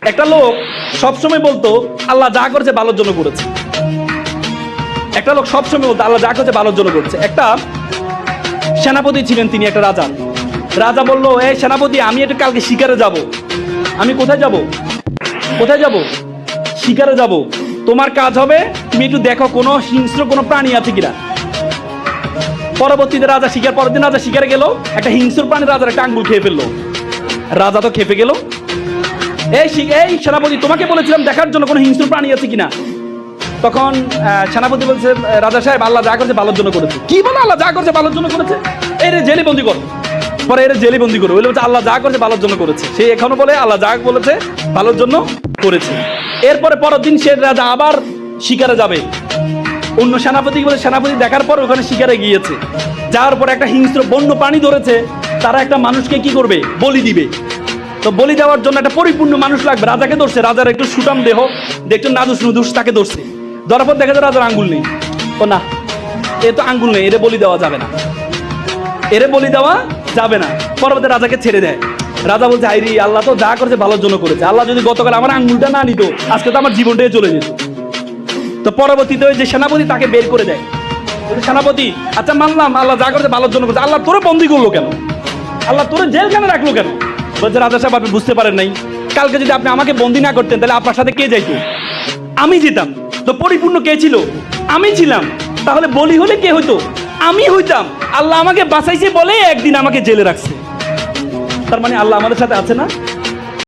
একটা লোক সবসময় বলতো আল্লাহ যা করেছে ভালোর জন্য করেছে। একটা লোক সবসময় বলতো আল্লাহ যা করেছে ভালোর জন্য করেছে। একটা সেনাপতি ছিলেন, তিনি একটা রাজা। রাজা বলল, এই সেনাপতি, আমি একটু কালকে শিকারে যাব। আমি কোথায় যাব? কোথায় যাব? শিকারে যাব। তোমার কাজ হবে তুমি একটু দেখো কোনো হিংস্র কোনো প্রাণী আছে কিনা। পরবর্তীতে রাজা শিকার, পরের দিন রাজা শিকারে গেল, একটা হিংস্র প্রাণী রাজার একটা আঙ্গুল খেয়ে ফেললো। রাজা তো খেপে গেল। এই সেনাপতি, তোমাকে বলেছিলাম দেখার জন্য কোনো হিংস্র প্রাণী আছে কিনা। তখন সেনাপতি বলছে, রাজা সাহেব, আল্লাহ যা করছে ভালোর জন্য করেছে। কি বলে আল্লাহ যা করছে ভালোর জন্য করেছে? এই রে জেলে বন্দি করো। পরে এর জেলে বন্দি করো। বলছে আল্লাহ যা করছে ভালোর জন্য করেছে। সে এখনো বলে আল্লাহ যা বলেছে ভালোর জন্য করেছে। এরপরে পরের দিন সে রাজা আবার শিকারে যাবে। অন্য সেনাপতি বলে, সেনাপতি দেখার পর ওখানে শিকারে গিয়েছে। যাওয়ার পর একটা হিংস্র বন্য প্রাণী ধরেছে। তারা একটা মানুষকে কি করবে? বলি দিবে। তো বলি দেওয়ার জন্য একটা পরিপূর্ণ মানুষ লাগবে। রাজাকে ধরছে, রাজার একটু সুটাম দেহ, একটু নাদুস নুদুস, তাকে ধরছে। ধরার পর দেখা যায় রাজার আঙ্গুল নেই। ও না, এ তো আঙ্গুল নেই, এরে বলি দেওয়া যাবে না, এরে বলি দেওয়া যাবে না। পরবর্তী রাজাকে ছেড়ে দেয়। রাজা বলছে, আইরি আল্লাহ তো যা করেছে ভালোর জন্য করেছে। আল্লাহ যদি গতকাল আমার আঙ্গুলটা না নিত, আজকে তো আমার জীবনটাই চলে যেত। তো পরবর্তীতে ওই যে সেনাপতি তাকে বের করে দেয়। সেনাপতি, আচ্ছা মানলাম আল্লাহ যা করেছে ভালোর জন্য করেছে, আল্লাহ তোরে বন্দি করলো কেন? আল্লাহ তোরে জেলখানে রাখলো কেন? বলছে, রাজা সাহেব আপনি বুঝতে পারেন নাই, কালকে যদি আপনি আমাকে বন্দি না করতেন তাহলে আপনার সাথে কে যাইতো? আমি যেতাম। তো পরিপূর্ণ কে ছিল? আমি ছিলাম। তাহলে বলি হলে কে হইতো? আমি হইতাম। আল্লাহ আমাকে বাঁচাইছে বলে একদিন আমাকে জেলে রাখছে। তার মানে আল্লাহ আমাদের সাথে আছে না?